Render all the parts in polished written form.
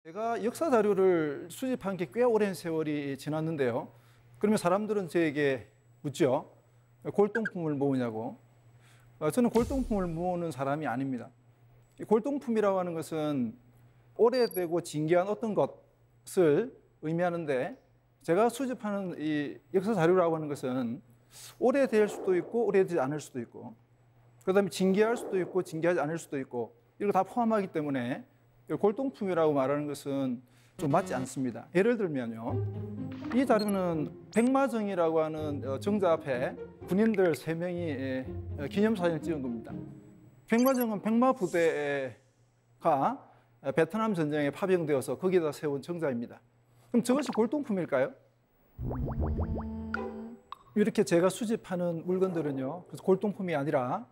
제가 역사 자료를 수집한 게 꽤 오랜 세월이 지났는데요. 그러면 사람들은 저에게 묻죠. 골동품을 모으냐고. 저는 골동품을 모으는 사람이 아닙니다. 이 골동품이라고 하는 것은 오래되고 진귀한 어떤 것을 의미하는데, 제가 수집하는 이 역사 자료라고 하는 것은 오래될 수도 있고 오래되지 않을 수도 있고, 그다음에 진귀할 수도 있고 진귀하지 않을 수도 있고, 이걸 다 포함하기 때문에 골동품이라고 말하는 것은 좀 맞지 않습니다. 예를 들면요, 이 자료는 백마정이라고 하는 정자 앞에 군인들 3명이 기념사진을 찍은 겁니다. 백마정은 백마부대가 베트남 전쟁에 파병되어서 거기에다 세운 정자입니다. 그럼 저것이 골동품일까요? 이렇게 제가 수집하는 물건들은요, 그래서 골동품이 아니라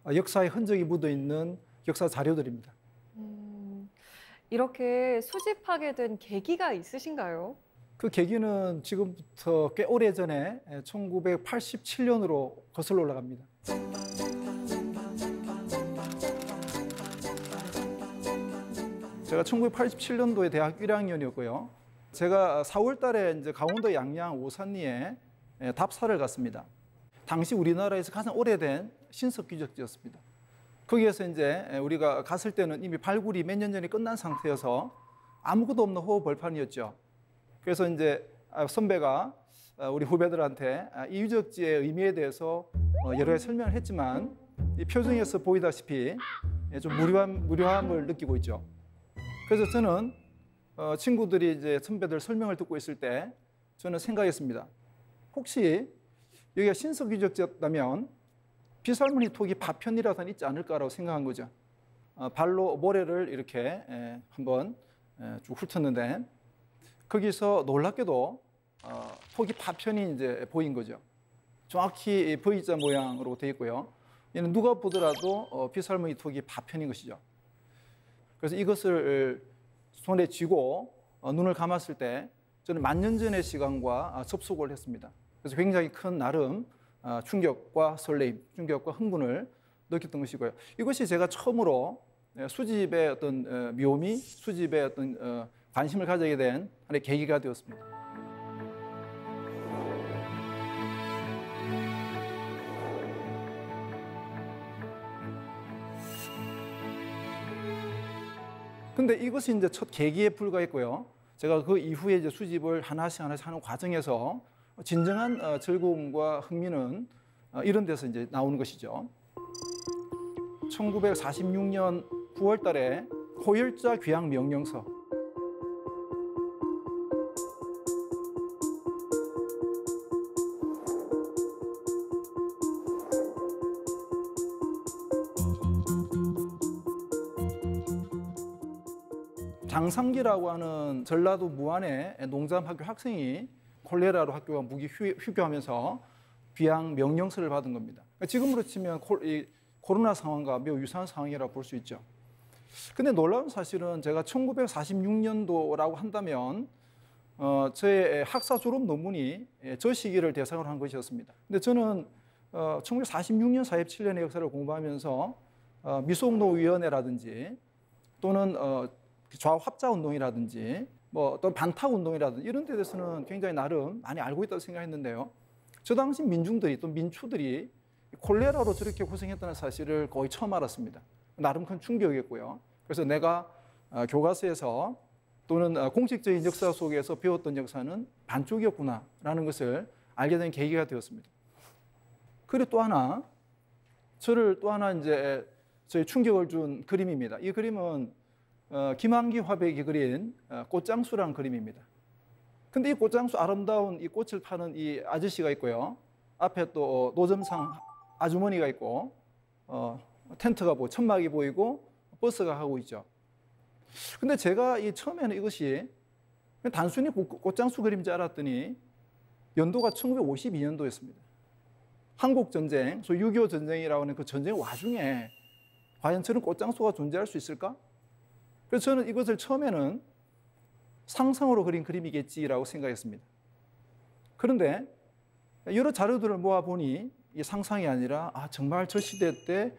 역사의 흔적이 묻어있는 역사 자료들입니다. 이렇게 수집하게 된 계기가 있으신가요? 그 계기는 지금부터 꽤 오래전에 1987년으로 거슬러 올라갑니다. 제가 1987년도에 대학 1학년이었고요. 제가 4월 달에 이제 강원도 양양 오산리에 답사를 갔습니다. 당시 우리나라에서 가장 오래된 신석유적지였습니다. 거기에서 이제 우리가 갔을 때는 이미 발굴이 몇 년 전에 끝난 상태여서 아무것도 없는 호흡 벌판이었죠. 그래서 이제 선배가 우리 후배들한테 이 유적지의 의미에 대해서 여러 가지 설명을 했지만, 이 표정에서 보이다시피 좀 무료함을 느끼고 있죠. 그래서 저는 친구들이 이제 선배들 설명을 듣고 있을 때 저는 생각했습니다. 혹시 여기가 신석유적지였다면 비살무늬 토기 파편이라도 있지 않을까라고 생각한 거죠. 발로 모래를 이렇게 한번 쭉 훑었는데, 거기서 놀랍게도 토기 파편이 이제 보인 거죠. 정확히 V자 모양으로 되어 있고요. 얘는 누가 보더라도 비살무늬 토기 파편인 것이죠. 그래서 이것을 손에 쥐고 눈을 감았을 때 저는 만년 전의 시간과 접속을 했습니다. 그래서 굉장히 큰 나름 충격과 설레임, 충격과 흥분을 느꼈던 것이고요. 이것이 제가 처음으로 수집의 어떤 묘미, 수집의 어떤 관심을 가지게 된 하나의 계기가 되었습니다. 근데 이것이 이제 첫 계기에 불과했고요. 제가 그 이후에 이제 수집을 하나씩 하는 과정에서 진정한 즐거움과 흥미는 이런 데서 이제 나오는 것이죠. 1946년 9월 달에 호열자 귀향 명령서. 장상기라고 하는 전라도 무안의 농담학교 학생이 콜레라로 학교가 무기 휴교하면서 귀향 명령서를 받은 겁니다. 지금으로 치면 코로나 상황과 매우 유사한 상황이라고 볼 수 있죠. 근데 놀라운 사실은 제가 1946년도라고 한다면 저의 학사 졸업 논문이 저 시기를 대상으로 한 것이었습니다. 근데 저는 1946년, 47년의 역사를 공부하면서 미속노위원회라든지 또는 좌합자운동이라든지 또 반타운동이라든지 이런 데 대해서는 굉장히 나름 많이 알고 있다고 생각했는데요. 저 당시 민중들이 또 민초들이 콜레라로 저렇게 고생했다는 사실을 거의 처음 알았습니다. 나름 큰 충격이었고요. 그래서 내가 교과서에서 또는 공식적인 역사 속에서 배웠던 역사는 반쪽이었구나라는 것을 알게 된 계기가 되었습니다. 그리고 또 하나, 저를 또 하나 이제 저희 충격을 준 그림입니다. 이 그림은 김한기 화백이 그린 꽃장수라는 그림입니다. 근데 이 꽃장수, 아름다운 이 꽃을 파는 이 아저씨가 있고요. 앞에 또 노점상 아주머니가 있고, 텐트가 천막이 보이고, 버스가 가고 있죠. 근데 제가 처음에는 이것이 단순히 꽃장수 그림인 줄 알았더니 연도가 1952년도였습니다. 한국전쟁, 소위 6.25 전쟁이라고 하는 그 전쟁 와중에 과연 저런 꽃장수가 존재할 수 있을까? 그래서 저는 이것을 처음에는 상상으로 그린 그림이겠지라고 생각했습니다. 그런데 여러 자료들을 모아보니 이 상상이 아니라 정말 저 시대 때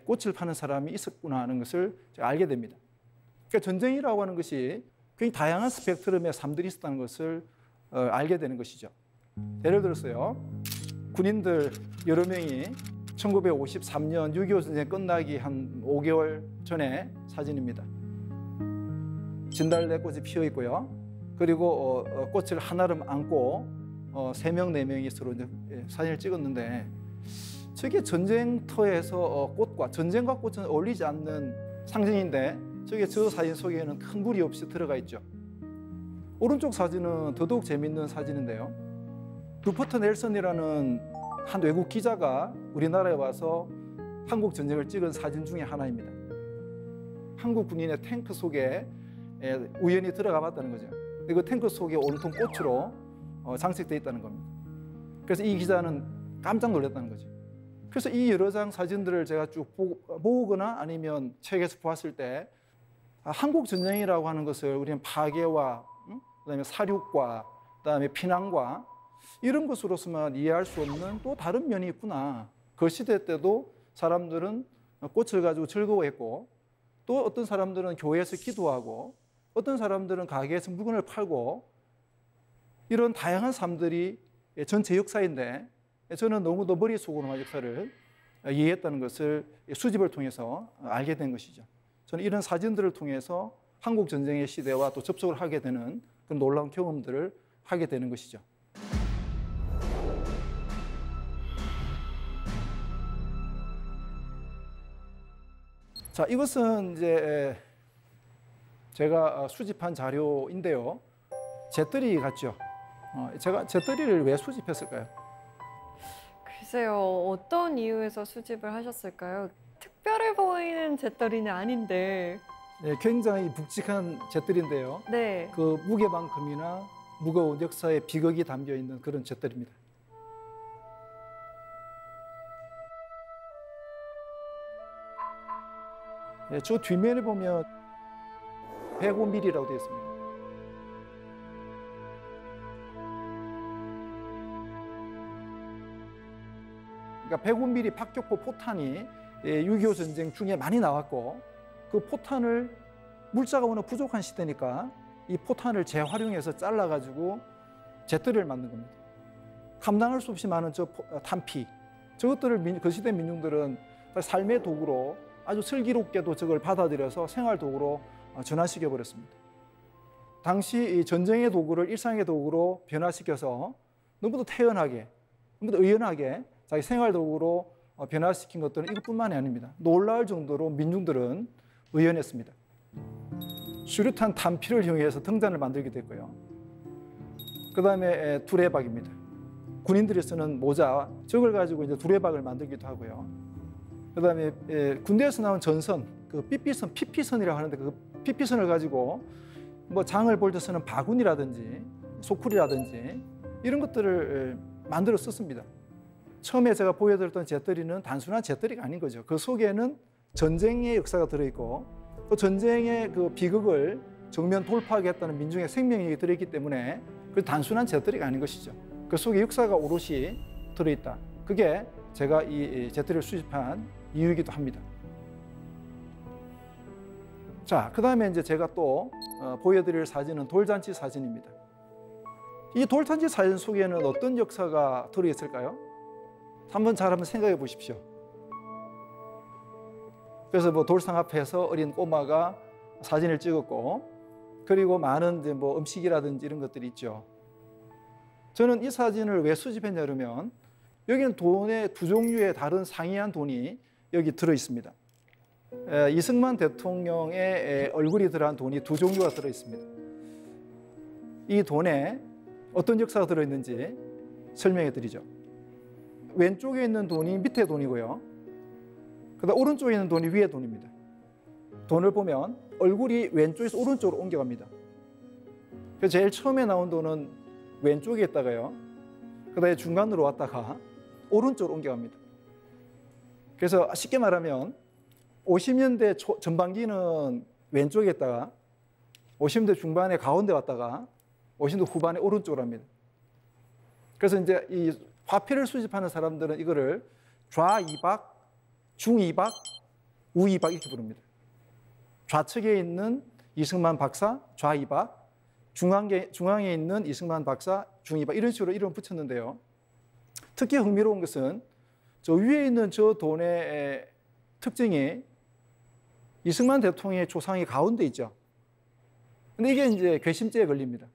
꽃을 파는 사람이 있었구나 하는 것을 제가 알게 됩니다. 그러니까 전쟁이라고 하는 것이 굉장히 다양한 스펙트럼의 삶들이 있었다는 것을 알게 되는 것이죠. 예를 들었어요. 군인들 여러 명이 1953년 6.25 전쟁 끝나기 한 5개월 전에 사진입니다. 진달래 꽃이 피어 있고요. 그리고 꽃을 한아름 안고 3명, 4명이 서로 이제 사진을 찍었는데 저게 전쟁터에서 꽃과 전쟁과 꽃은 어울리지 않는 상징인데 저게 저 사진 속에는 큰 무리 없이 들어가 있죠. 오른쪽 사진은 더더욱 재미있는 사진인데요. 루퍼트 넬슨이라는 한 외국 기자가 우리나라에 와서 한국 전쟁을 찍은 사진 중에 하나입니다. 한국 군인의 탱크 속에 우연히 들어가 봤다는 거죠. 그 탱크 속에 온통 꽃으로 장식되어 있다는 겁니다. 그래서 이 기자는 깜짝 놀랐다는 거죠. 그래서 이 여러 장 사진들을 제가 쭉 보거나 아니면 책에서 보았을 때 한국 전쟁이라고 하는 것을 우리는 파괴와 그다음에 사륙과 그다음에 피난과 이런 것으로서만 이해할 수 없는 또 다른 면이 있구나. 그 시대 때도 사람들은 꽃을 가지고 즐거워했고 또 어떤 사람들은 교회에서 기도하고 어떤 사람들은 가게에서 물건을 팔고 이런 다양한 삶들이 전체 역사인데 저는 너무도 머릿속으로만 역사를 이해했다는 것을 수집을 통해서 알게 된 것이죠. 저는 이런 사진들을 통해서 한국 전쟁의 시대와 또 접촉을 하게 되는 그런 놀라운 경험들을 하게 되는 것이죠. 자, 이것은 이제 제가 수집한 자료인데요. 재떨이 같죠? 제가 재떨이를 왜 수집했을까요? 글쎄요, 어떤 이유에서 수집을 하셨을까요? 특별해 보이는 재떨이는 아닌데. 네, 굉장히 묵직한 재떨인데요. 네. 그 무게만큼이나 무거운 역사의 비극이 담겨 있는 그런 재떨입니다. 네, 저 뒷면에 보면 105mm라고 되어 있습니다. 그러니까 105mm 박격포 포탄이 6.25 전쟁 중에 많이 나왔고 그 포탄을 물자가 워낙 부족한 시대니까 이 포탄을 재활용해서 잘라가지고 재떨이를 만든 겁니다. 감당할 수 없이 많은 저 탄피, 저것들을 그 시대 민중들은 삶의 도구로 아주 슬기롭게도 저걸 받아들여서 생활 도구로 전환시켜 버렸습니다. 당시 이 전쟁의 도구를 일상의 도구로 변화시켜서 너무도 태연하게, 너무도 의연하게 자기 생활 도구로 변화시킨 것들은 이것뿐만이 아닙니다. 놀라울 정도로 민중들은 의연했습니다. 수류탄 탄피를 이용해서 등잔을 만들기도 했고요. 그 다음에 두레박입니다. 군인들이 쓰는 모자, 저걸 가지고 이제 두레박을 만들기도 하고요. 그 다음에 군대에서 나온 전선, 그 삐삐선, 피피선이라고 하는데 그 피피선을 가지고 뭐 장을 볼 때 쓰는 바구니라든지 소쿠리라든지 이런 것들을 만들어 썼습니다. 처음에 제가 보여드렸던 재떨이는 단순한 재떨이가 아닌 거죠. 그 속에는 전쟁의 역사가 들어있고 또 전쟁의 그 비극을 정면 돌파하겠다는 민중의 생명력이 들어있기 때문에 그 단순한 재떨이가 아닌 것이죠. 그 속에 역사가 오롯이 들어있다. 그게 제가 이 재떨이를 수집한 이유이기도 합니다. 자, 그 다음에 이제 제가 또 보여드릴 사진은 돌잔치 사진입니다. 이 돌잔치 사진 속에는 어떤 역사가 들어있을까요? 한번 생각해 보십시오. 그래서 뭐 돌상 앞에서 어린 꼬마가 사진을 찍었고, 그리고 많은 이제 뭐 음식이라든지 이런 것들이 있죠. 저는 이 사진을 왜 수집했냐 그러면 여기는 돈의 두 종류의 다른 상이한 돈이 여기 들어 있습니다. 이승만 대통령의 얼굴이 들어간 돈이 두 종류가 들어 있습니다. 이 돈에 어떤 역사가 들어 있는지 설명해 드리죠. 왼쪽에 있는 돈이 밑에 돈이고요. 그다음 오른쪽에 있는 돈이 위에 돈입니다. 돈을 보면 얼굴이 왼쪽에서 오른쪽으로 옮겨갑니다. 그래서 제일 처음에 나온 돈은 왼쪽에 있다가요. 그다음에 중간으로 왔다가 오른쪽으로 옮겨갑니다. 그래서 쉽게 말하면 50년대 전반기는 왼쪽에 있다가 50년대 중반에 가운데 왔다가 50년대 후반에 오른쪽으로 합니다. 그래서 이제 이 화폐를 수집하는 사람들은 이거를 좌이박, 중이박, 우이박 이렇게 부릅니다. 좌측에 있는 이승만 박사 좌이박, 중앙에 있는 이승만 박사 중이박 이런 식으로 이름 붙였는데요. 특히 흥미로운 것은 저 위에 있는 저 돈의 특징이 이승만 대통령의 조상이 가운데 있죠. 근데 이게 이제 괘씸죄에 걸립니다.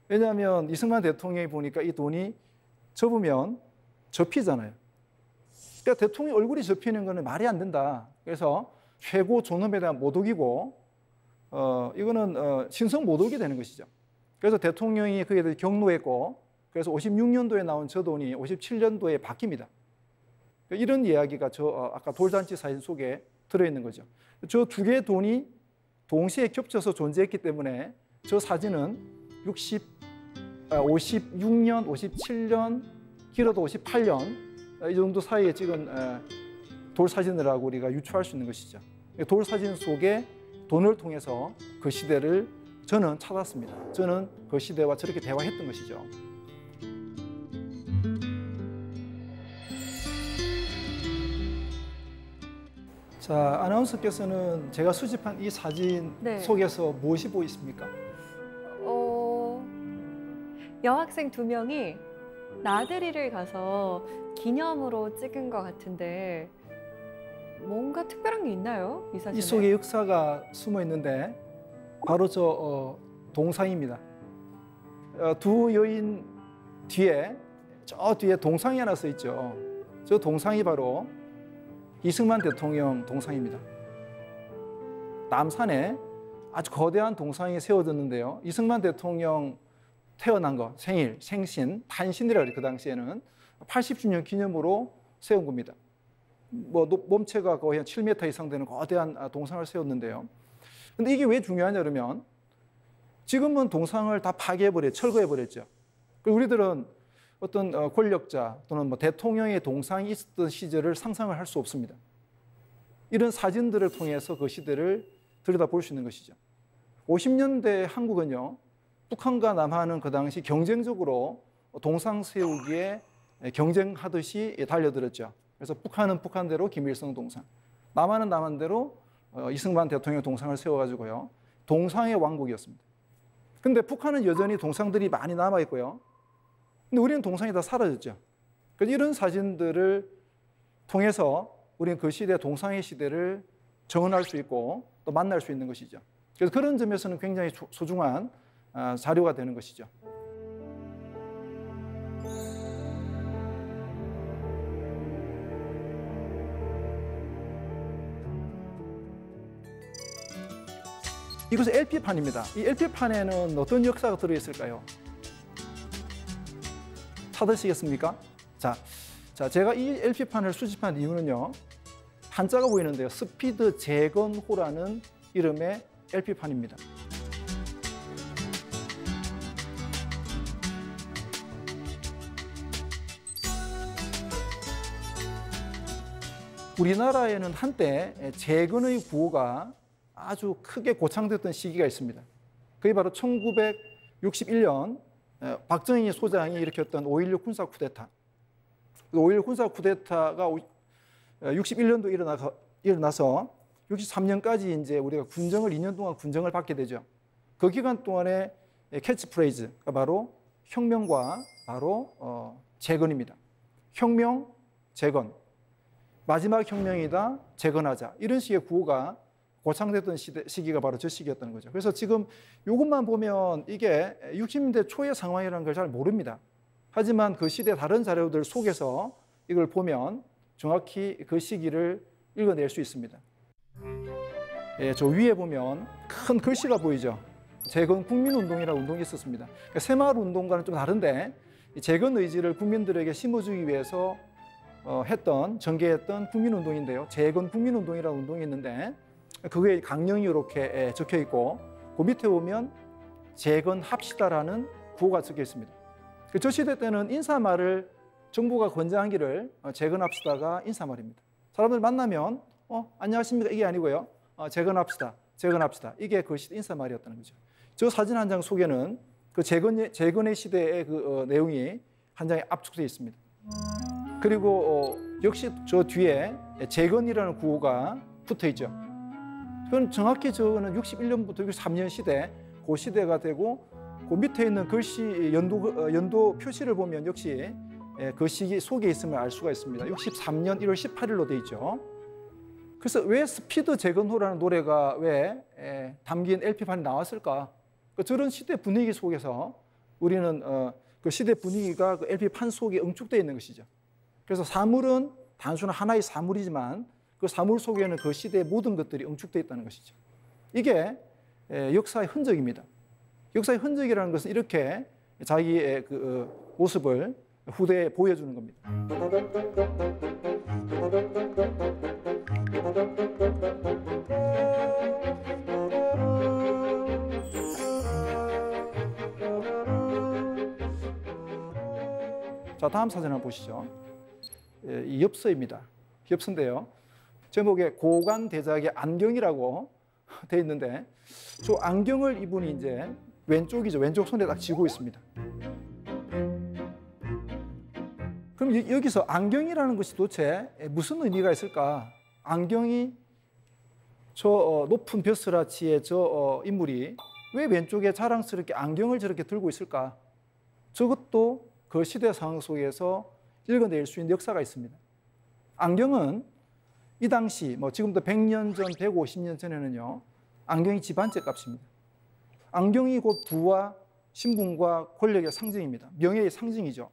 왜냐하면 이승만 대통령이 보니까 이 돈이 접으면 접히잖아요. 그러니까 대통령 얼굴이 접히는 거는 말이 안 된다. 그래서 최고 존엄에 대한 모독이고 이거는 신성 모독이 되는 것이죠. 그래서 대통령이 그에 대해 경로했고 그래서 56년도에 나온 저 돈이 57년도에 바뀝니다. 이런 이야기가 저 아까 돌잔치 사진 속에 들어있는 거죠. 저 두 개의 돈이 동시에 겹쳐서 존재했기 때문에 저 사진은 56년, 57년, 길어도 58년 이 정도 사이에 찍은 돌 사진이라고 우리가 유추할 수 있는 것이죠. 돌 사진 속에 돈을 통해서 그 시대를 저는 찾았습니다. 저는 그 시대와 저렇게 대화했던 것이죠. 자, 아나운서께서는 제가 수집한 이 사진 네. 속에서 무엇이 보이십니까? 여학생 2명이 나들이를 가서 기념으로 찍은 것 같은데 뭔가 특별한 게 있나요? 이 사진에? 이 속에 역사가 숨어 있는데 바로 저 동상입니다. 두 여인 뒤에 저 뒤에 동상이 하나 써 있죠. 저 동상이 바로 이승만 대통령 동상입니다. 남산에 아주 거대한 동상이 세워졌는데요. 이승만 대통령 태어난 거, 생일, 생신, 탄신이라고 그래요. 그 당시에는 80주년 기념으로 세운 겁니다. 뭐 몸체가 거의 한 7m 이상 되는 거대한 동상을 세웠는데요. 근데 이게 왜 중요하냐 그러면 지금은 동상을 다 철거해버렸죠. 그리고 우리들은 어떤 권력자 또는 뭐 대통령의 동상이 있었던 시절을 상상을 할 수 없습니다. 이런 사진들을 통해서 그 시대를 들여다볼 수 있는 것이죠. 50년대 한국은요, 북한과 남한은 그 당시 경쟁적으로 동상 세우기에 경쟁하듯이 달려들었죠. 그래서 북한은 북한대로 김일성 동상, 남한은 남한대로 이승만 대통령 동상을 세워가지고요, 동상의 왕국이었습니다. 근데 북한은 여전히 동상들이 많이 남아있고요. 근데 우리는 동상이 다 사라졌죠. 그래서 이런 사진들을 통해서 우리는 그 시대, 동상의 시대를 정언할 수 있고 또 만날 수 있는 것이죠. 그래서 그런 점에서는 굉장히 소중한 자료가 되는 것이죠. 이것은 LP판입니다. 이 LP판에는 어떤 역사가 들어있을까요? 찾으시겠습니까? 자, 제가 이 LP판을 수집한 이유는요, 한자가 보이는데요. 스피드 재건호라는 이름의 LP판입니다. 우리나라에는 한때 재건의 구호가 아주 크게 고창됐던 시기가 있습니다. 그게 바로 1961년 박정희 소장이 일으켰던 5.16 군사 쿠데타. 5.16 군사 쿠데타가 61년도 일어나서 63년까지 이제 우리가 2년 동안 군정을 받게 되죠. 그 기간 동안에 캐치프레이즈가 바로 혁명과 바로 재건입니다. 혁명, 재건. 마지막 혁명이다, 재건하자. 이런 식의 구호가 고창됐던 시기가 바로 저 시기였다는 거죠. 그래서 지금 이것만 보면 이게 60년대 초의 상황이라는 걸 잘 모릅니다. 하지만 그 시대 다른 자료들 속에서 이걸 보면 정확히 그 시기를 읽어낼 수 있습니다. 예, 저 위에 보면 큰 글씨가 보이죠. 재건 국민운동이라는 운동이 있었습니다. 그러니까 새마을운동과는 좀 다른데 재건 의지를 국민들에게 심어주기 위해서 전개했던 국민운동인데요. 재건 국민운동이라는 운동이 있는데 그게 강령이 이렇게 적혀 있고 그 밑에 보면 재건합시다라는 구호가 적혀 있습니다. 저 시대 때는 인사말을 정부가 권장하기를 재건합시다가 인사말입니다. 사람들 만나면 안녕하십니까 이게 아니고요. 재건합시다, 재건합시다. 이게 그 시대 인사말이었다는 거죠. 저 사진 한 장 속에는 그 재건의 시대의 그 내용이 한 장에 압축되어 있습니다. 그리고 역시 저 뒤에 재건이라는 구호가 붙어 있죠. 그건 정확히 저는 61년부터 63년 시대, 그 시대가 되고 그 밑에 있는 글씨 연도 표시를 보면 역시 그 시기 속에 있음을 알 수가 있습니다. 63년 1월 18일로 돼 있죠. 그래서 왜 스피드 재건호라는 노래가 왜 담긴 LP판이 나왔을까? 저런 시대 분위기 속에서 우리는 그 시대 분위기가 그 LP판 속에 응축되어 있는 것이죠. 그래서 사물은 단순한 하나의 사물이지만 그 사물 속에는 그 시대의 모든 것들이 응축되어 있다는 것이죠. 이게 역사의 흔적입니다. 역사의 흔적이라는 것은 이렇게 자기의 그 모습을 후대에 보여주는 겁니다. 자, 다음 사진 한번 보시죠. 이 엽서입니다. 엽서인데요. 제목에 고관대작의 안경이라고 돼 있는데 저 안경을 이분이 이제 왼쪽이죠. 왼쪽 손에 딱 쥐고 있습니다. 그럼 여기서 안경이라는 것이 도대체 무슨 의미가 있을까? 안경이 저 높은 벼슬아치의 저 인물이 왜 왼쪽에 자랑스럽게 안경을 저렇게 들고 있을까? 저것도 그 시대 상황 속에서 읽어낼 수 있는 역사가 있습니다. 안경은 이 당시 지금부터 100년 전, 150년 전에는요. 안경이 집안째 값입니다. 안경이 곧 부와 신분과 권력의 상징입니다. 명예의 상징이죠.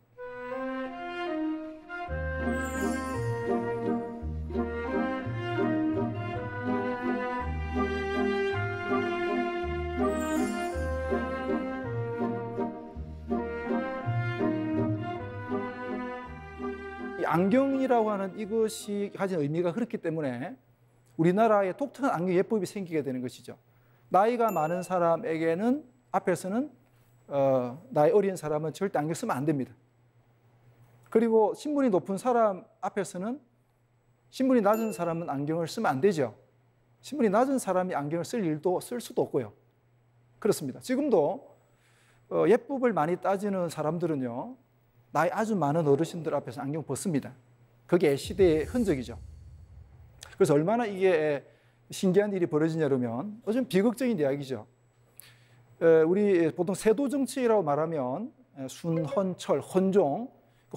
이 안경이라고 하는 이것이 가진 의미가 그렇기 때문에 우리나라에 독특한 안경 예법이 생기게 되는 것이죠. 나이가 많은 사람에게는 앞에서는 나이 어린 사람은 절대 안경 쓰면 안 됩니다. 그리고 신분이 높은 사람 앞에서는 신분이 낮은 사람은 안경을 쓰면 안 되죠. 신분이 낮은 사람이 안경을 쓸 수도 없고요. 그렇습니다. 지금도 예법을 많이 따지는 사람들은요. 나이 아주 많은 어르신들 앞에서 안경 벗습니다. 그게 시대의 흔적이죠. 그래서 얼마나 이게 신기한 일이 벌어지냐면 좀 비극적인 이야기죠. 우리 보통 세도 정치라고 말하면 순헌철, 헌종,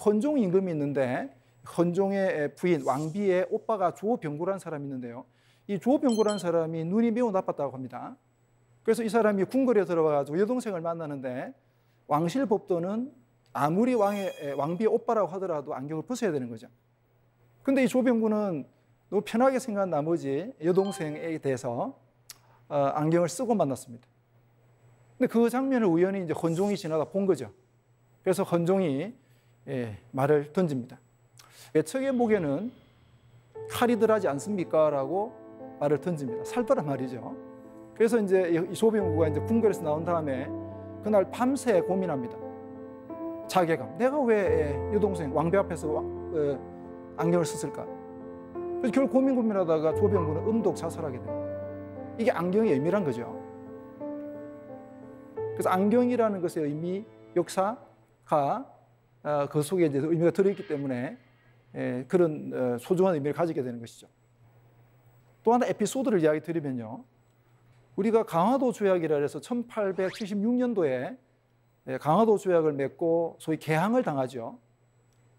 헌종 임금이 있는데 헌종의 부인 왕비의 오빠가 조병구라는 사람이 있는데요. 이 조병구라는 사람이 눈이 매우 나빴다고 합니다. 그래서 이 사람이 궁궐에 들어가서 여동생을 만나는데 왕실법도는 아무리 왕비의 오빠라고 하더라도 안경을 벗어야 되는 거죠. 근데 이 조병구는 너무 편하게 생각한 나머지 여동생에 대해서 안경을 쓰고 만났습니다. 근데 그 장면을 우연히 이제 헌종이 지나다 본 거죠. 그래서 헌종이 말을 던집니다. 외척의 목에는 칼이 들어가지 않습니까? 라고 말을 던집니다. 살벌한 말이죠. 그래서 이제 이 조병구가 이제 궁궐에서 나온 다음에 그날 밤새 고민합니다. 자괴감. 내가 왜 여동생 왕비 앞에서 안경을 썼을까? 그래서 결국 고민하다가 조병구는 음독 자살하게 됩니다. 이게 안경의 의미란 거죠. 그래서 안경이라는 것의 의미, 역사가 그 속에 이제 의미가 들어있기 때문에 그런 소중한 의미를 가지게 되는 것이죠. 또 하나 에피소드를 이야기 드리면요. 우리가 강화도 조약이라 해서 1876년도에 강화도 조약을 맺고 소위 개항을 당하죠.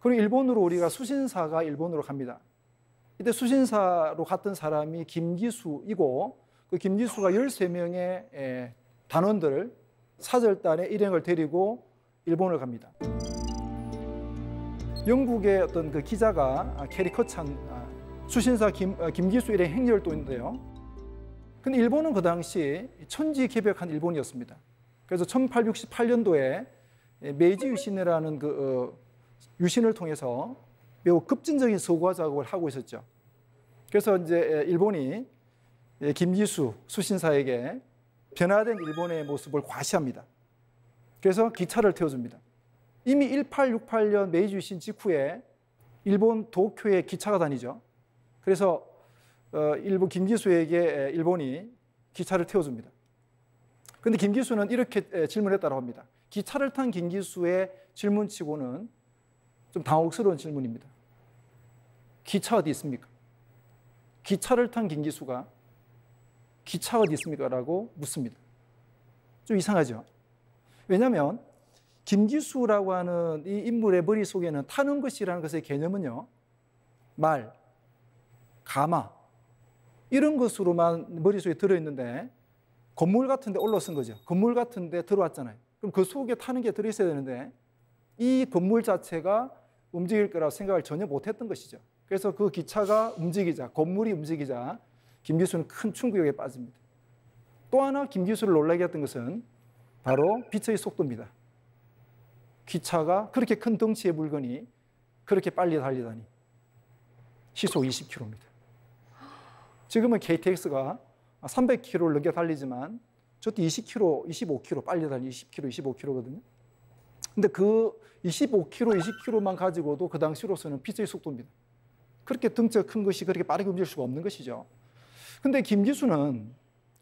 그리고 일본으로 우리가 수신사가 일본으로 갑니다. 이때 수신사로 갔던 사람이 김기수이고 그 김기수가 13명의 단원들 사절단의 일행을 데리고 일본을 갑니다. 영국의 어떤 그 기자가 캐리커찬 수신사 김기수 일행 행렬도 있는데요. 근데 일본은 그 당시 천지개벽한 일본이었습니다. 그래서 1868년도에 메이지 유신이라는 그 유신을 통해서 매우 급진적인 서구화 작업을 하고 있었죠. 그래서 이제 일본이 김기수 수신사에게 변화된 일본의 모습을 과시합니다. 그래서 기차를 태워줍니다. 이미 1868년 메이지 유신 직후에 일본 도쿄에 기차가 다니죠. 그래서 일본 김기수에게 일본이 기차를 태워줍니다. 그런데 김기수는 이렇게 질문했다고 합니다. 기차를 탄 김기수의 질문치고는 좀 당혹스러운 질문입니다. 기차 어디 있습니까? 기차를 탄 김기수가 기차 어디 있습니까? 라고 묻습니다. 좀 이상하죠? 왜냐하면 김기수라고 하는 이 인물의 머릿속에는 타는 것이라는 것의 개념은요, 말, 가마 이런 것으로만 머릿속에 들어있는데 건물 같은 데 올라선 거죠. 건물 같은 데 들어왔잖아요. 그럼 그 속에 타는 게 들어있어야 되는데 이 건물 자체가 움직일 거라고 생각을 전혀 못했던 것이죠. 그래서 그 기차가 움직이자, 건물이 움직이자 김기수는 큰 충격에 빠집니다. 또 하나 김기수를 놀라게 했던 것은 바로 빛의 속도입니다. 기차가 그렇게 큰 덩치의 물건이 그렇게 빨리 달리다니. 시속 20km입니다. 지금은 KTX가 300km를 넘게 달리지만 저때 20km, 25km 빨리 달리는 20km, 25km거든요. 근데 그 25km, 20km만 가지고도 그 당시로서는 빛의 속도입니다. 그렇게 덩치가 큰 것이 그렇게 빠르게 움직일 수가 없는 것이죠. 근데 김기수는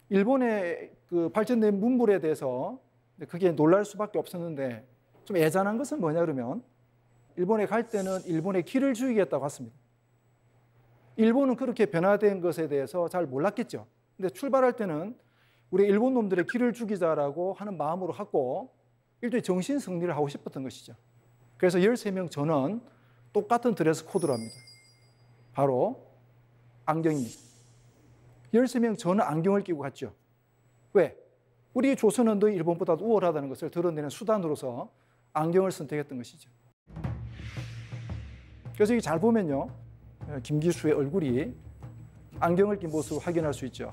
일본의 그 발전된 문물에 대해서 그게 놀랄 수밖에 없었는데 좀 애잔한 것은 뭐냐 그러면 일본에 갈 때는 일본의 길을 죽이겠다고 했습니다. 일본은 그렇게 변화된 것에 대해서 잘 몰랐겠죠. 근데 출발할 때는 우리 일본 놈들의 길을 죽이자라고 하는 마음으로 하고 일종의 정신 승리를 하고 싶었던 것이죠. 그래서 13명 전원 똑같은 드레스 코드로 합니다. 바로 안경입니다. 13명 전원 안경을 끼고 갔죠. 왜? 우리 조선은 너 일본보다 우월하다는 것을 드러내는 수단으로서 안경을 선택했던 것이죠. 그래서 이게 잘 보면요, 김기수의 얼굴이 안경을 낀 모습을 확인할 수 있죠.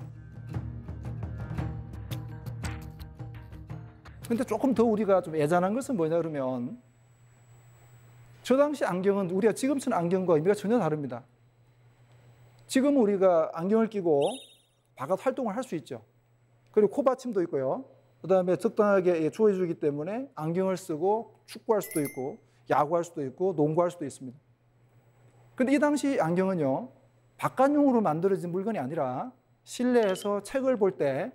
근데 조금 더 우리가 좀 애잔한 것은 뭐냐 그러면 저 당시 안경은 우리가 지금 쓰는 안경과 의미가 전혀 다릅니다. 지금 우리가 안경을 끼고 바깥 활동을 할 수 있죠. 그리고 코받침도 있고요. 그다음에 적당하게 주어주기 때문에 안경을 쓰고 축구할 수도 있고 야구할 수도 있고 농구할 수도 있습니다. 그런데 이 당시 안경은요, 바깥용으로 만들어진 물건이 아니라 실내에서 책을 볼 때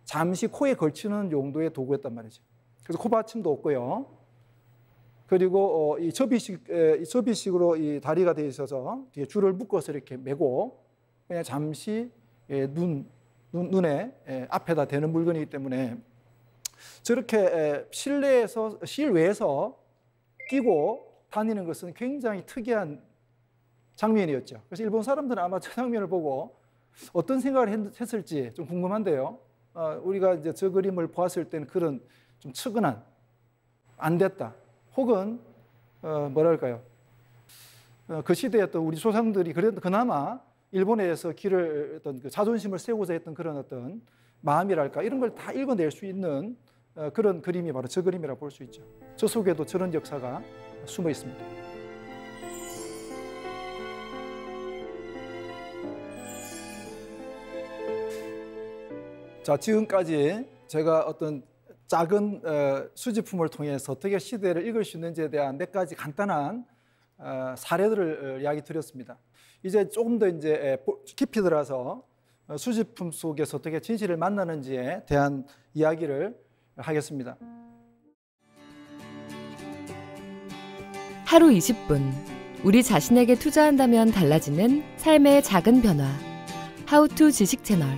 잠시 코에 걸치는 용도의 도구였단 말이죠. 그래서 코받침도 없고요. 그리고 이 접이식으로 이 다리가 되어 있어서 뒤에 줄을 묶어서 이렇게 매고 그냥 잠시 눈에 앞에다 대는 물건이기 때문에 저렇게 실외에서 끼고 다니는 것은 굉장히 특이한 장면이었죠. 그래서 일본 사람들은 아마 저 장면을 보고 어떤 생각을 했을지 좀 궁금한데요. 우리가 이제 저 그림을 보았을 때는 그런 좀 측은한, 안 됐다, 혹은 뭐랄까요, 그 시대에 어떤 우리 조상들이 그래도 그나마 일본에서 어떤 그 자존심을 세우고자 했던 그런 어떤 마음이랄까 이런 걸 다 읽어낼 수 있는 그런 그림이 바로 저 그림이라고 볼 수 있죠. 저 속에도 저런 역사가 숨어 있습니다. 자, 지금까지 제가 어떤 작은 수집품을 통해서 어떻게 시대를 읽을 수 있는지에 대한 몇 가지 간단한 사례들을 이야기 드렸습니다. 이제 조금 더 이제 깊이 들어서 수집품 속에서 어떻게 진실을 만나는지에 대한 이야기를 하겠습니다. 하루 20분, 우리 자신에게 투자한다면 달라지는 삶의 작은 변화. 하우투 지식 채널.